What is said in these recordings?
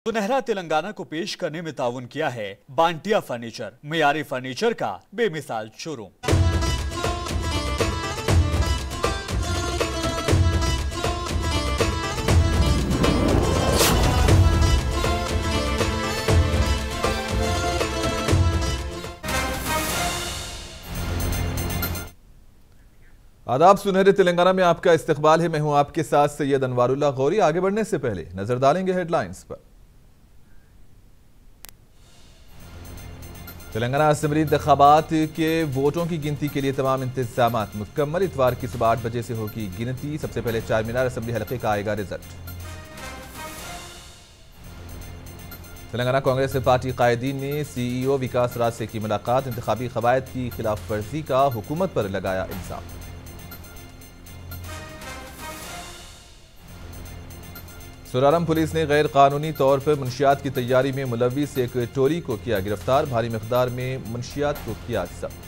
सुनहरा तेलंगाना को पेश करने में ताउन किया है बांटिया फर्नीचर, मियारी फर्नीचर का बेमिसाल शोरूम। आदाब, सुनहरे तेलंगाना में आपका इस्तकबाल है। मैं हूं आपके साथ सैयद अनवारुल्लाह गौरी। आगे बढ़ने से पहले नजर डालेंगे हेडलाइंस पर। तेलंगाना असेंबली इंतखाबात के वोटों की गिनती के लिए तमाम इंतजाम मुकम्मल। इतवार की सुबह 8 बजे से होगी गिनती। सबसे पहले चार मीनार असेंबली हलके का आएगा रिजल्ट। तेलंगाना कांग्रेस पार्टी कायदीन ने CEO विकास राज से की मुलाकात। इंतखाबी कवायद की खिलाफ वर्जी का हुकूमत पर लगाया इल्जाम। सुरारम पुलिस ने गैर कानूनी तौर पर मुंशियात की तैयारी में मुलविस एक टोली को किया गिरफ्तार। भारी मिकदार में मुंशियात को किया जब्त।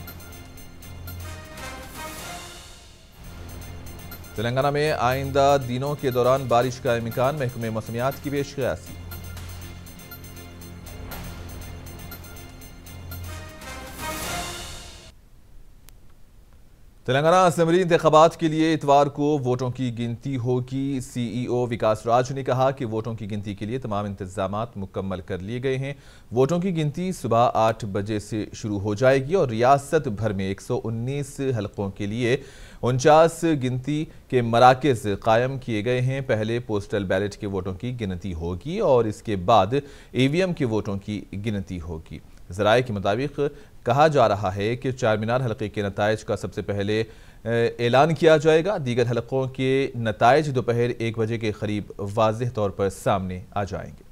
तेलंगाना में आइंदा दिनों के दौरान बारिश का इम्कान। महकमे मौसमियात की पेशकयासी। तेलंगाना असेंबली इंतखाबात के लिए इतवार को वोटों की गिनती होगी। CEO विकास राज ने कहा कि वोटों की गिनती के लिए तमाम इंतजामात मुकम्मल कर लिए गए हैं। वोटों की गिनती सुबह 8 बजे से शुरू हो जाएगी और रियासत भर में 119 हलकों के लिए 49 गिनती के मराकज़ कायम किए गए हैं। पहले पोस्टल बैलेट के वोटों की गिनती होगी और इसके बाद EVM के वोटों की गिनती होगी। ज़राए के मुताबिक कहा जा रहा है कि चार मीनार हलके के नताइज का सबसे पहले ऐलान किया जाएगा। दीगर हलकों के नताइज दोपहर 1 बजे के करीब वाज़ेह तौर पर सामने आ जाएंगे।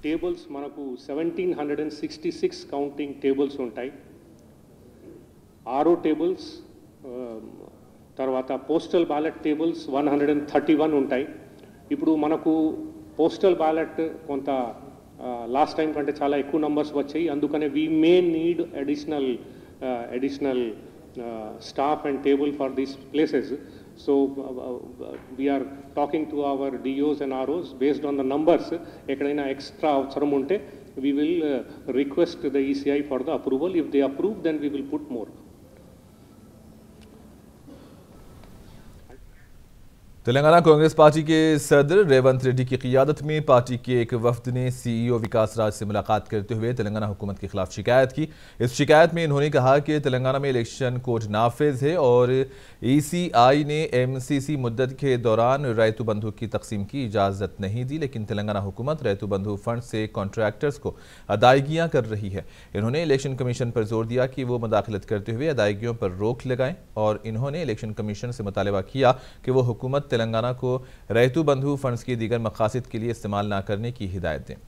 टेबल्स మనకు 1766 కౌంటింగ్ టేబుల్స్ ఉంటాయి। ఆరో టేబుల్స్ తర్వాత పోస్టల్ బ్యాలెట్ టేబుల్స్ 131 ఉంటాయి। ఇప్పుడు మనకు పోస్టల్ బ్యాలెట్ కొంత లాస్ట్ టైం కంటే చాలా ఎక్కువ నంబర్స్ వచ్చాయి। అందుకనే we may need additional staff and table for these places. So we are talking to our DOs and ROs based on the numbers. ఎక్కడైనా ఎక్స్ట్రా అవసరం ఉంటే we will request the ECI for the approval. If they approve then we will put more. Telangana Congress party के सदर रेवंत रेड्डी की क़ियादत में party के एक वफ्द ने CEO विकास राज से मुलाकात करते हुए तेलंगाना हुकूमत के खिलाफ शिकायत की। इस शिकायत में इन्होंने कहा कि तेलंगाना में इलेक्शन कोड नाफिज है और ECI ने MCC मुद्दत के दौरान रैतु बंधु की तकसीम की इजाज़त नहीं दी, लेकिन तेलंगाना हुकूमत रैतु बंधु फंड से कॉन्ट्रैक्टर्स को अदायगियाँ कर रही है। इन्होंने इलेक्शन कमीशन पर जोर दिया कि वो मुदाखलत करते हुए अदायगियों पर रोक लगाएं और इन्होंने इलेक्शन कमीशन से मुतालबा किया कि वो हुकूमत तेलंगाना को रैतु बंधु फंड्स की दीगर मकासद के लिए इस्तेमाल न करने की हिदायत दें।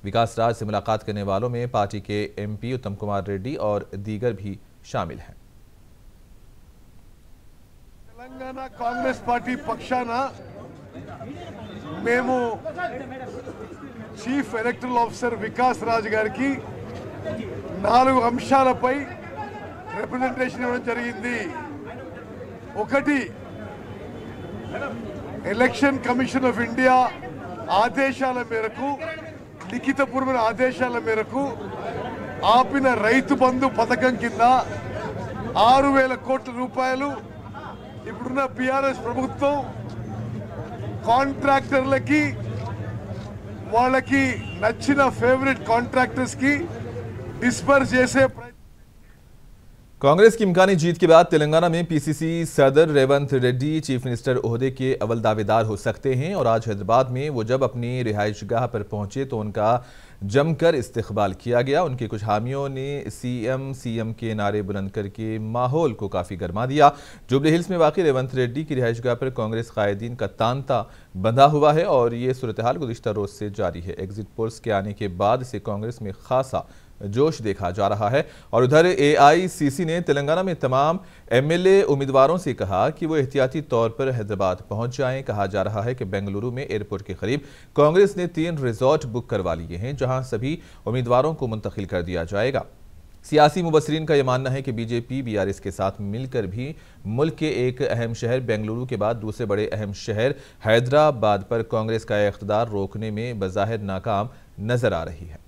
विकास राज से मुलाकात करने वालों में पार्टी के MP उत्तम कुमार रेड्डी और दीगर भी शामिल हैं। तेलंगाना कांग्रेस पार्टी पक्षाना మేము chief electoral officer Vikas Raj గారికి 4 అంశాలపై రిప్రజెంటేషన్ ఇవ్వడం జరిగింది। ఒకటి, ఎలక్షన్ కమిషన్ ఆఫ్ ఇండియా ఆదేశాల మేరకు, లిఖితపూర్వక ఆదేశాల మేరకు ఆపిన రైతు బంధు పథకం కింద 6,000 కోట్ల రూపాయలు ఇప్పుడున్న BRS ప్రభుత్వం కాంట్రాక్టర్లకి, వాళ్ళకి నచ్చిన ఫేవరెట్ కాంట్రాక్టర్స్ కి డిస్పర్స్ చేసే कांग्रेस की इम्कानी जीत के बाद तेलंगाना में PCC सदर रेवंत रेड्डी चीफ मिनिस्टर ओहदे के अव्वल दावेदार हो सकते हैं और आज हैदराबाद में वो जब अपनी रिहाइशगाह पर पहुंचे तो उनका जमकर इस्तकबाल किया गया। उनके कुछ हामियों ने CM के नारे बुलंद करके माहौल को काफ़ी गर्मा दिया। जुबली हिल्स में वाक़ई रेवंत रेड्डी की रिहाइशगाह पर कांग्रेस कायदीन का तांता बंधा हुआ है और ये सूरत हाल गुज़िश्ता रोज़ से जारी है। एग्जिट पोल्स के आने के बाद से कांग्रेस में खासा जोश देखा जा रहा है और उधर AICC ने तेलंगाना में तमाम MLA उम्मीदवारों से कहा कि वो एहतियाती तौर पर हैदराबाद पहुंच जाएं। कहा जा रहा है कि बेंगलुरु में एयरपोर्ट के करीब कांग्रेस ने 3 रिजॉर्ट बुक करवा लिए हैं जहां सभी उम्मीदवारों को मुंतकिल कर दिया जाएगा। सियासी मुबसरीन का यह मानना है कि बीजेपी बीआरएस के साथ मिलकर भी मुल्क के एक अहम शहर बेंगलुरु के बाद दूसरे बड़े अहम शहर हैदराबाद पर कांग्रेस का इख्तिदार रोकने में बज़ाहिर नाकाम नजर आ रही है।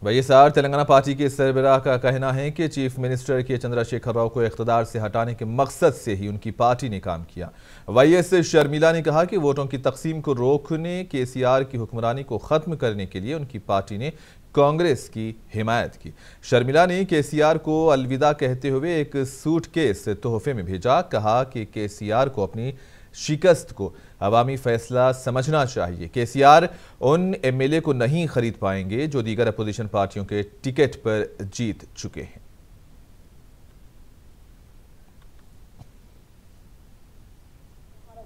वाईएसआर तेलंगाना पार्टी के सरबराह का कहना है कि चीफ मिनिस्टर के चंद्रशेखर राव को इख्तिदार से हटाने के मकसद से ही उनकी पार्टी ने काम किया। वाईएस शर्मिला ने कहा कि वोटों की तकसीम को रोकने, केसीआर की हुक्मरानी को खत्म करने के लिए उनकी पार्टी ने कांग्रेस की हिमायत की। शर्मिला ने केसीआर को अलविदा कहते हुए एक सूटकेस तोहफे में भेजा। कहा कि केसीआर को अपनी शिकस्त को अवामी फैसला समझना चाहिए। केसीआर उन एमएलए को नहीं खरीद पाएंगे जो दीगर अपोजिशन पार्टियों के टिकट पर जीत चुके हैं।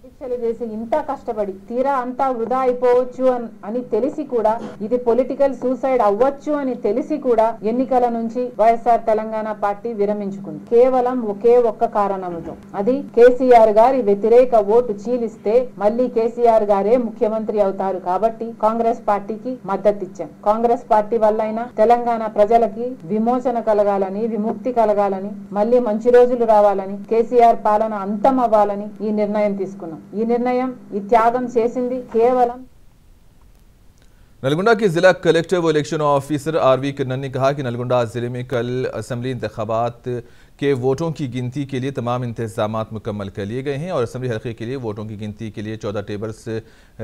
దీక్షలు చేసి ఇంత కష్టపడి తీరా అంతా వృధా అయిపోవచ్చు అని తెలిసి కూడా ఇది పొలిటికల్ సూసైడ్ అవ్వచ్చు అని తెలిసి కూడా ఎన్నికల నుంచి వైఎస్ఆర్ తెలంగాణ పార్టీ విరమించుకుంది కేవలం ఒకే ఒక్క కారణంతో అది కేసీఆర్ గారి వ్యతిరేక ఓటు చీలిస్తే మళ్ళీ కేసీఆర్ గారే ముఖ్యమంత్రి అవుతారు కాబట్టి కాంగ్రెస్ పార్టీకి మద్దతు ఇచ్చాం కాంగ్రెస్ పార్టీ వల్లైనా తెలంగాణ ప్రజలకి విమోచన కలగాలని విముక్తి కలగాలని మళ్ళీ మంచి రోజులు రావాలని కేసీఆర్ పాలన అంతం అవ్వాలని ఈ నిర్ణయం తీసుకున్నాం ఈ నిర్ణయం ఈ త్యాగం చేసింది కేవలం नलगुंडा के जिला कलेक्टर व इलेक्शन ऑफिसर आरवी कन्नन ने कहा कि नलगुंडा जिले में कल असेंबली इंतखाबात के वोटों की गिनती के लिए तमाम इंतजाम मुकम्मल कर लिए गए हैं और असेंबली हल्के के लिए वोटों की गिनती के लिए 14 टेबल्स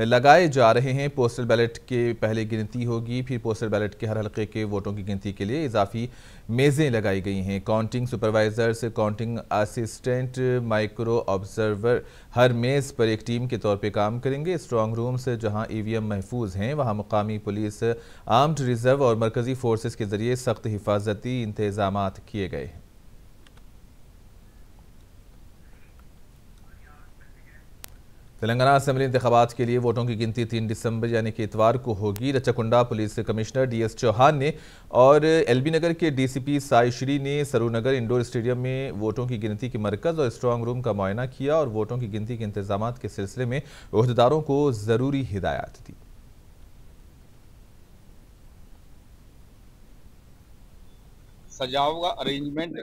लगाए जा रहे हैं। पोस्टल बैलेट के पहले गिनती होगी, फिर पोस्टल बैलेट के हर हल्के के वोटों की गिनती के लिए इजाफी मेज़ें लगाई गई हैं। Counting supervisors, counting assistant, micro observer हर मेज़ पर एक टीम के तौर पर काम करेंगे। स्ट्रांग रूम्स जहाँ ईवीएम महफूज हैं वहाँ मुकामी पुलिस, आर्म्ड रिजर्व और मरकजी फोर्सेस के जरिए सख्त हिफाजती इंतजाम किए गए हैं। तेलंगाना असेंबली इंतखाबात के लिए वोटों की गिनती 3 दिसंबर यानी कि इतवार को होगी। रचकुंडा पुलिस कमिश्नर डीएस चौहान ने और एलबी नगर के डीसीपी साई श्री ने सरूनगर इंडोर स्टेडियम में वोटों की गिनती के मरकज और स्ट्रांग रूम का मुआयना किया और वोटों की गिनती के इंतजाम के सिलसिले में ओहदेदारों को जरूरी हिदायत दी। సజావుగా అరేంజ్మెంట్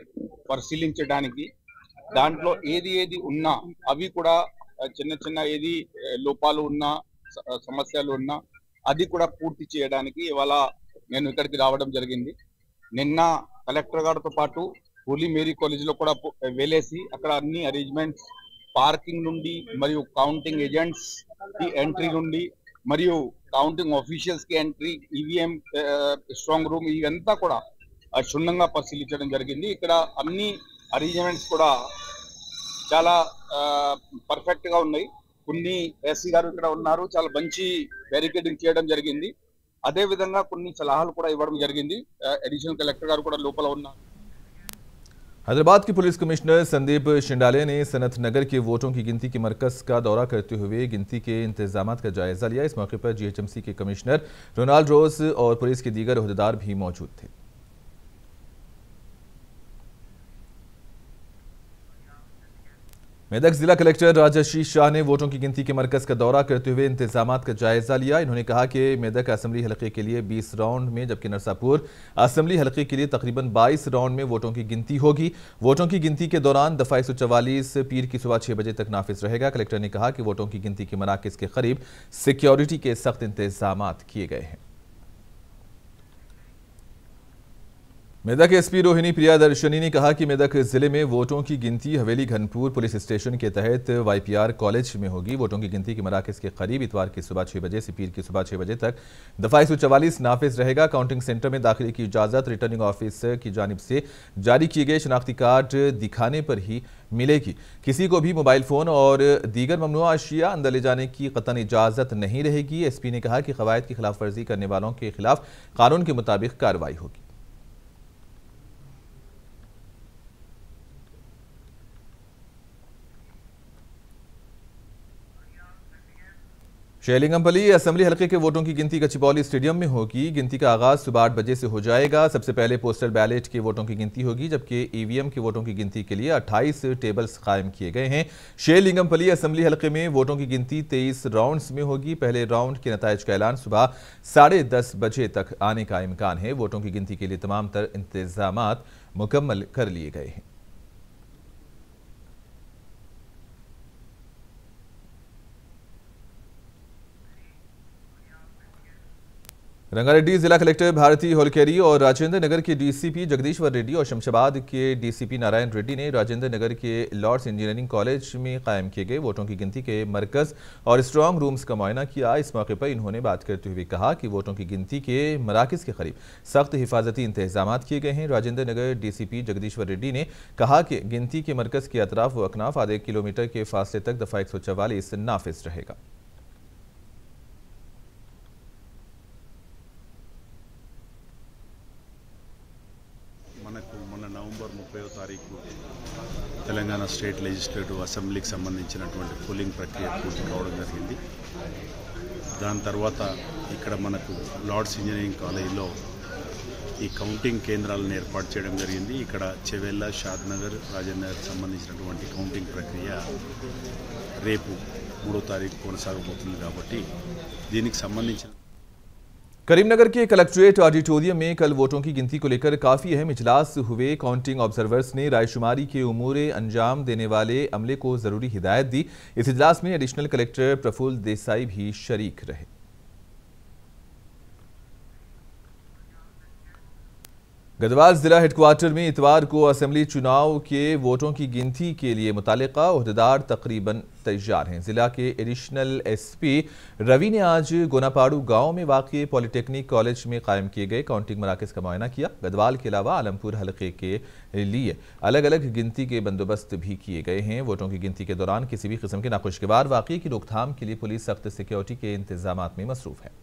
పరిశీలించడానికి దాంట్లో ఏది ఏది ఉన్నా అవి కూడా చిన్న చిన్న ఏది లోపాలు ఉన్నా సమస్యలు ఉన్నా అది కూడా పూర్తి చేయడానికి ఇవాళ నేను ఇక్కడికి రావడం జరిగింది। నిన్న కలెక్టర్ గారితో పాటు హోలీ మేరీ కాలేజీలో కూడా వెళ్ళేసి అక్కడ అన్ని అరేంజ్మెంట్స్ పార్కింగ్ నుండి మరియు కౌంటింగ్ ఏజెంట్స్ కి ఎంట్రీ నుండి మరియు కౌంటింగ్ ఆఫీషియల్స్ కి ఎంట్రీ, ఈవీఎం స్ట్రాంగ్ రూమ్ ఇవంతా కూడా క్షుణ్ణంగా పరిశీలించడం జరిగింది। ఇక్కడ అన్ని అరేంజ్మెంట్స్ కూడా చాలా పర్ఫెక్ట్ గా ఉన్నాయి। కొన్ని ఎస్సీ గారు ఇక్కడ ఉన్నారు, చాలా మంచి బ్యారికేడింగ్ చేయడం జరిగింది। అదే విధంగా కొన్ని సలహాలు కూడా ఇవ్వడం జరిగింది। అడిషనల్ కలెక్టర్ గారు కూడా లోపల ఉన్నారు। हैदराबाद के पुलिस कमिश्नर संदीप शिंडाले ने सनत नगर के वोटों की गिनती के मरकज का दौरा करते हुए गिनती के इंतजाम का जायजा लिया। इस मौके पर जीएचएमसी के कमिश्नर रोनाल्ड रोज और पुलिस के दीगर ओहदेदार भी मौजूद थे। मेदक जिला कलेक्टर राजश्री शाह ने वोटों की गिनती के मरकज का दौरा करते हुए इंतजाम का जायजा लिया। इन्होंने कहा कि मेदक असेंबली हलके के लिए 20 राउंड में जबकि नरसापुर असेंबली हलके के लिए तकरीबन 22 राउंड में वोटों की गिनती होगी। वोटों की गिनती के दौरान दफा 144 पीर की सुबह 6 बजे तक नाफिज रहेगा। कलेक्टर ने कहा कि वोटों की गिनती के मराकज के करीब सिक्योरिटी के सख्त इंतजाम किए गए हैं। मेदक एसपी रोहिणी प्रियादर्शनी ने कहा कि मेदक जिले में वोटों की गिनती हवेली घनपुर पुलिस स्टेशन के तहत वाईपीआर कॉलेज में होगी। वोटों की गिनती के मराकज के करीब इतवार की सुबह 6 बजे से पीर की सुबह 6 बजे तक दफा 144 नाफिज रहेगा। काउंटिंग सेंटर में दाखिले की इजाजत रिटर्निंग ऑफिसर की जानिब से जारी किए गए शनाख्ती कार्ड दिखाने पर ही मिलेगी। किसी को भी मोबाइल फोन और दीगर ममनुआ अशिया अंदर ले जाने की कतन इजाजत नहीं रहेगी। एसपी ने कहा कि कवायद की खिलाफ वर्जी करने वालों के खिलाफ कानून के मुताबिक कार्रवाई होगी। शेरलिंगमपल्ली असेंबली हलके के वोटों की गिनती गच्चीबौली स्टेडियम में होगी। गिनती का आगाज सुबह 8 बजे से हो जाएगा। सबसे पहले पोस्टल बैलेट के वोटों की गिनती होगी, जबकि ईवीएम के वोटों की गिनती के लिए 28 टेबल्स कायम किए गए हैं। शेरलिंगमपल्ली असेंबली हलके में वोटों की गिनती 23 राउंड्स में होगी। पहले राउंड के नताइज का ऐलान सुबह 10:30 बजे तक आने का इम्कान है। वोटों की गिनती के लिए तमाम तर इंतजामात मुकम्मल कर लिए गए हैं। रंगारेड्डी जिला कलेक्टर भारती होलकेरी और राजेंद्र नगर के डीसीपी जगदीश्वर रेड्डी और शमशाबाद के डीसीपी नारायण रेड्डी ने राजेंद्र नगर के लॉर्ड्स इंजीनियरिंग कॉलेज में कायम किए गए वोटों की गिनती के मरकज और स्ट्रांग रूम्स का मुआयना किया। इस मौके पर इन्होंने बात करते हुए कहा कि वोटों की गिनती के मराकज के करीब सख्त हिफाजती इंतजाम किए गए हैं। राजेंद्र नगर डीसीपी जगदीश्वर रेड्डी ने कहा कि गिनती के मरकज के अतराफ व अकनाफ आधे किलोमीटर के फासले तक दफा 144 नाफिज रहेगा। మొన్న నవంబర్ 30వ తారీఖు తెలంగాణ స్టేట్ లెజిస్లేటివ్ అసెంబ్లీకి సంబంధించినటువంటి పోలింగ్ ప్రక్రియ పూర్తి కావడం జరిగింది। దాని తర్వాత ఇక్కడ మనకు లార్డ్స్ ఇంజనీరింగ్ కాలేజీలో ఈ కౌంటింగ్ కేంద్రాలను ఏర్పాటు చేయడం జరిగింది। ఇక్కడ చెవెళ్ళ, షాద్నగర్, రాజేంద్రనగర్కి సంబంధించినటువంటి కౌంటింగ్ ప్రక్రియ రేపు 3వ తారీఖు కొనసాగబోతుంది కాబట్టి దీనికి సంబంధించిన करीमनगर के कलेक्ट्रेट ऑडिटोरियम में कल वोटों की गिनती को लेकर काफ़ी अहम इजलास हुए। काउंटिंग ऑब्जर्वर्स ने रायशुमारी के उमूरे अंजाम देने वाले अमले को ज़रूरी हिदायत दी। इस इजलास में एडिशनल कलेक्टर प्रफुल्ल देसाई भी शरीक रहे। गढ़वाल जिला हेडक्वार्टर में इतवार को असेंबली चुनाव के वोटों की गिनती के लिए मुतालिका ओहदेदार तकरीबन तैयार हैं। जिला के एडिशनल एसपी रवि ने आज गोनापाड़ू गांव में वाक़ पॉलिटेक्निक कॉलेज में कायम किए गए काउंटिंग मराकज़ का मुआयना किया। गढ़वाल के अलावा आलमपुर हलके के लिए अलग अलग गिनती के बंदोबस्त भी किए गए हैं। वोटों की गिनती के दौरान किसी भी किस्म के नाखुशगवार वाक़े की रोकथाम के लिए पुलिस सख्त सिक्योरिटी के इंतजाम में मसरूफ़ है।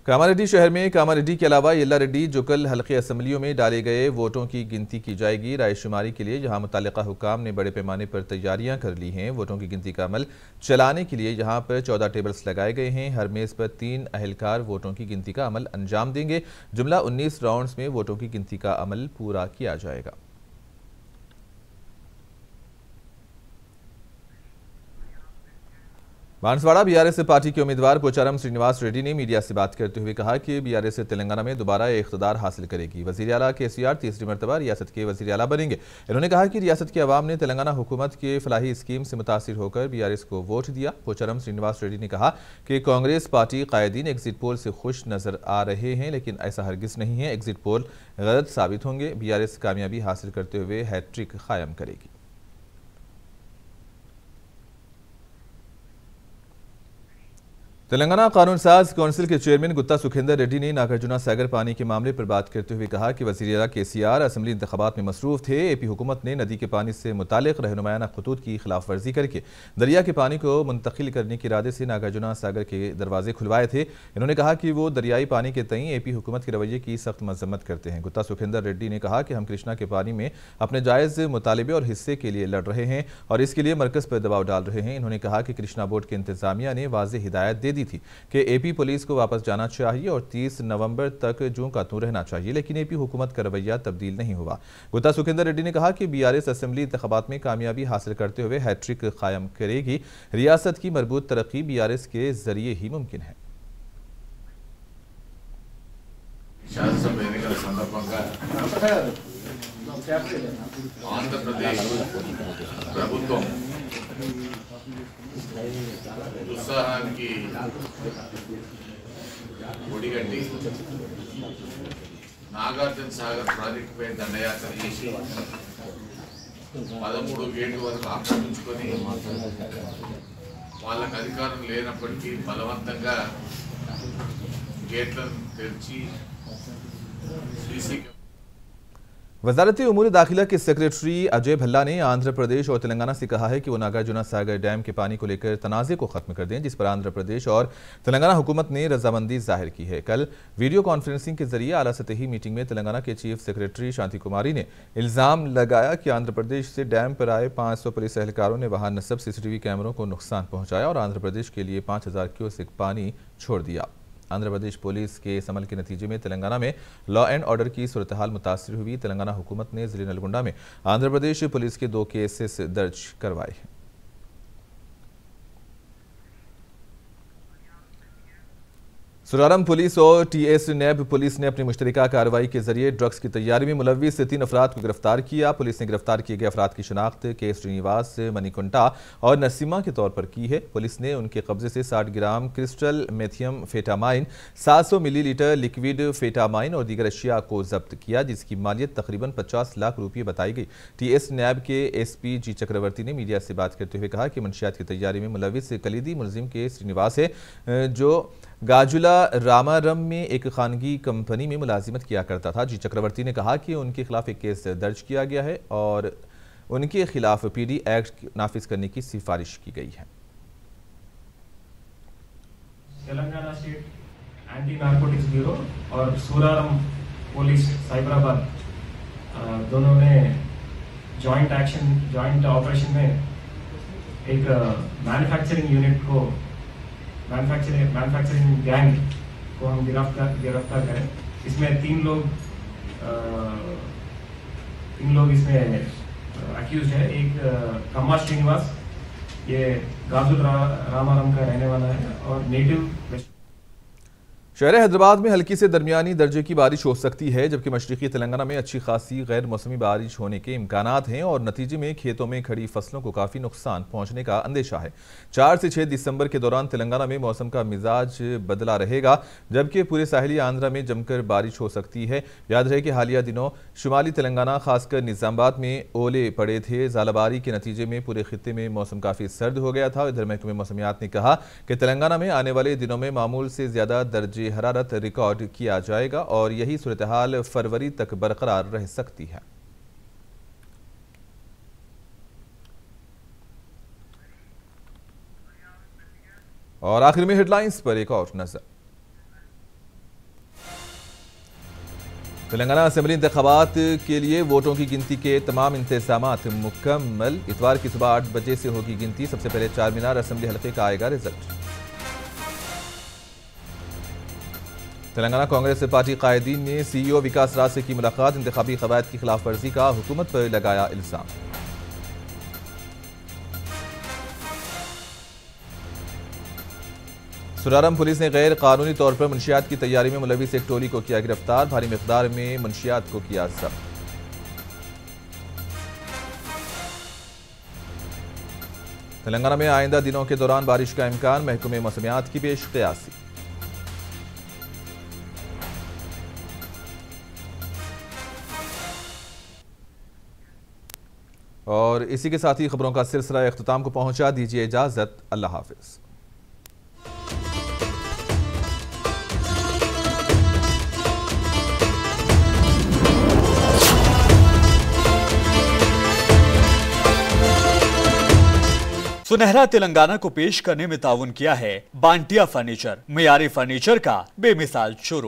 कामारेड्डी शहर में कामारेड्डी के अलावा येल्लारेड्डी, जुकल हल्के असेंबलियों में डाले गए वोटों की गिनती की जाएगी। रायशुमारी के लिए यहां मुतल्लिका हुक्काम ने बड़े पैमाने पर तैयारियां कर ली हैं। वोटों की गिनती का अमल चलाने के लिए यहां पर 14 टेबल्स लगाए गए हैं। हर मेज़ पर 3 अहलकार वोटों की गिनती का अमल अंजाम देंगे। जुमला 19 राउंड्स में वोटों की गिनती का अमल पूरा किया जाएगा। बांसवाड़ा बीआरएस पार्टी के उम्मीदवार पोचारम श्रीनिवास रेड्डी ने मीडिया से बात करते हुए कहा कि बीआरएस तेलंगाना में दोबारा इख्तिदार हासिल करेगी। वज़ीर आला केसीआर तीसरी मरतबा रियासत के वज़ीर आला बनेंगे। इन्होंने कहा कि रियासत के अवाम ने तेलंगाना हुकूमत के फलाही स्कीम से मुतासिर होकर बीआरएस को वोट दिया। पोचारम श्रीनिवास रेड्डी ने कहा कि कांग्रेस पार्टी कायदीन एग्जिट पोल से खुश नजर आ रहे हैं, लेकिन ऐसा हरगिज़ नहीं है। एग्जिट पोल गलत साबित होंगे। बीआरएस कामयाबी हासिल करते हुए हैट्रिक कायम करेगी। तेलंगाना कानून साज काउंसिल के चेयरमैन गुत्ता सुखेंदर रेड्डी ने नागार्जुना सागर पानी के मामले पर बात करते हुए कहा कि वज़ीर आला केसीआर असेंबली इंतखाबात में मसरूफ थे। एपी हुकूमत ने नदी के पानी से मुतालिक रहनुमायाना खतूत की खिलाफ वर्जी करके दरिया के पानी को मुंतकिल करने के इरादे से नागार्जुना सागर के दरवाजे खुलवाए थे। इन्होंने कहा कि वो दरियाई पानी के तई एपी हुकूमत के रवैये की सख्त मजम्मत करते हैं। गुत्ता सुखेंदर रेड्डी ने कहा कि हम कृष्णा के पानी में अपने जायज़ मुतालबे और हिस्से के लिए लड़ रहे हैं और इसके लिए मरकज़ पर दबाव डाल रहे हैं। इन्होंने कहा कि कृष्णा बोर्ड के इंतजामिया ने वाज़ेह हिदायत दे दी थी कि एपी पुलिस को वापस जाना चाहिए और 30 नवंबर तक जूं का तूं रहना चाहिए, लेकिन एपी हुकूमत का रवैया तब्दील नहीं हुआ। गुत्ता सुखेंदर रेड्डी ने कहा कि बीआरएस असेंबली इंतखाबात में कामयाबी हासिल करते हुए हैट्रिक कायम करेगी। रियासत की मरबूत तरक्की बीआरएस के जरिए ही मुमकिन है। ఉత్సాహానికి ఒడిగట్టి నాగార్జున సాగర్ ప్రాజెక్టుపై దండయాత్ర చేసి 13 గేట్ల వరకు ఆక్రమించుకొని వాళ్ళకి అధికారం లేనప్పటికీ బలవంతంగా గేట్లను తెరిచి वजारत उमूर दाखिला के सेक्रेटरी अजय भल्ला ने आंध्र प्रदेश और तेलंगाना से कहा है कि वो नागार्जुना सागर डैम के पानी को लेकर तनाज़े को खत्म कर दें, जिस पर आंध्र प्रदेश और तेलंगाना हुकूमत ने रजामंदी जाहिर की है। कल वीडियो कॉन्फ्रेंसिंग के जरिए आला सतही मीटिंग में तेलंगाना के चीफ सेक्रेटरी शांति कुमारी ने इल्ज़ाम लगाया कि आंध्र प्रदेश से डैम पर आए 500 पुलिस एहलकारों ने वहां नस्ब CCTV कैमरों को नुकसान पहुंचाया और आंध्र प्रदेश के लिए 5000 क्यूसेक पानी छोड़ दिया। आंध्र प्रदेश पुलिस के इस अमल के नतीजे में तेलंगाना में लॉ एंड ऑर्डर की सूरत हाल मुतासिर हुई। तेलंगाना हुकूमत ने जिले नलगुंडा में आंध्र प्रदेश पुलिस के 2 केसेस दर्ज करवाए हैं। सुरारम पुलिस और TS नैब पुलिस ने अपनी मुश्तरका कार्रवाई के जरिए ड्रग्स की तैयारी में मुलव्विस 3 अफराद को गिरफ्तार किया। पुलिस ने गिरफ्तार किए गए अफराद की शनाख्त के श्रीनिवास, मणिकुंटा और नसीमा के तौर पर की है। पुलिस ने उनके कब्जे से 60 ग्राम क्रिस्टल मेथियम फेटामाइन, 700 मिलीलीटर लिक्विड फेटामाइन और दीगर अशिया को जब्त किया, जिसकी मालियत तकरीबन 50 लाख रुपये बताई गई। TS नैब के SP जी चक्रवर्ती ने मीडिया से बात करते हुए कहा कि मंशियात की तैयारी में मुलव्विस कलीदी मुलजिम के श्रीनिवास है, जो गाजुला रामारम में एक खानगी कंपनी में मुलाजिमत किया करता था। जी चक्रवर्ती ने कहा कि उनके खिलाफ एक केस दर्ज किया गया है और उनके खिलाफ PD एक्ट नाफिज करने की सिफारिश की गई है। Telangana state anti narcotics bureau और सूरारम पुलिस साइबराबाद दोनों ने जॉइंट ऑपरेशन में एक मैन्युफैक्चरिंग यूनिट को मैन्युफैक्चरिंग गैंग को हम गिरफ्तार करें। इसमें 3 लोग इसमें अक्यूज है। एक कम्मा श्रीनिवास, ये गाजुल रामारम का रहने वाला है और नेटिव शहर हैदराबाद में हल्की से दरमियानी दर्जे की बारिश हो सकती है, जबकि मशरिकी तेलंगाना में अच्छी खासी गैर मौसमी बारिश होने के इम्कानात हैं और नतीजे में खेतों में खड़ी फसलों को काफ़ी नुकसान पहुंचने का अंदेशा है। 4 से 6 दिसंबर के दौरान तेलंगाना में मौसम का मिजाज बदला रहेगा, जबकि पूरे साहिली आंध्रा में जमकर बारिश हो सकती है। याद रहे कि हालिया दिनों शुमाली तेलंगाना खासकर निजामाबाद में ओले पड़े थे। ज़ालाबारी के नतीजे में पूरे खित्ते में मौसम काफ़ी सर्द हो गया था। इधर महकमे मौसमियात ने कहा कि तेलंगाना में आने वाले दिनों में मामूल से ज़्यादा दर्जे हरारत रिकॉर्ड किया जाएगा और यही सूरत हाल फरवरी तक बरकरार रह सकती है। और आखिर में हेडलाइंस पर एक और नजर। तेलंगाना असेंबली इंतखाबात के लिए वोटों की गिनती के तमाम इंतजामात मुकम्मल। इतवार की सुबह 8 बजे से होगी गिनती। सबसे पहले चार मीनार असेंबली हल्के का आएगा रिजल्ट। तेलंगाना कांग्रेस पार्टी कायदीन ने CEO विकास राज से की मुलाकात। इंतखाबी कवायद की खिलाफ वर्जी का हुकूमत पर लगाया इल्जाम। सुरारम पुलिस ने गैर कानूनी तौर पर मुंशियात की तैयारी में मुलविस एक टोली को किया गिरफ्तार। भारी मिकदार में मुंशियात को किया जब्त। तेलंगाना में आइंदा दिनों के दौरान बारिश का इम्कान, महकमे मौसमियात की पेश क़यासी। और इसी के साथ ही खबरों का सिलसिला इख्तिताम को पहुंचा। दीजिए इजाजत, अल्लाह हाफिज। सुनहरा तेलंगाना को पेश करने में ताउन किया है बांटिया फर्नीचर, मियारी फर्नीचर का बेमिसाल शोरूम।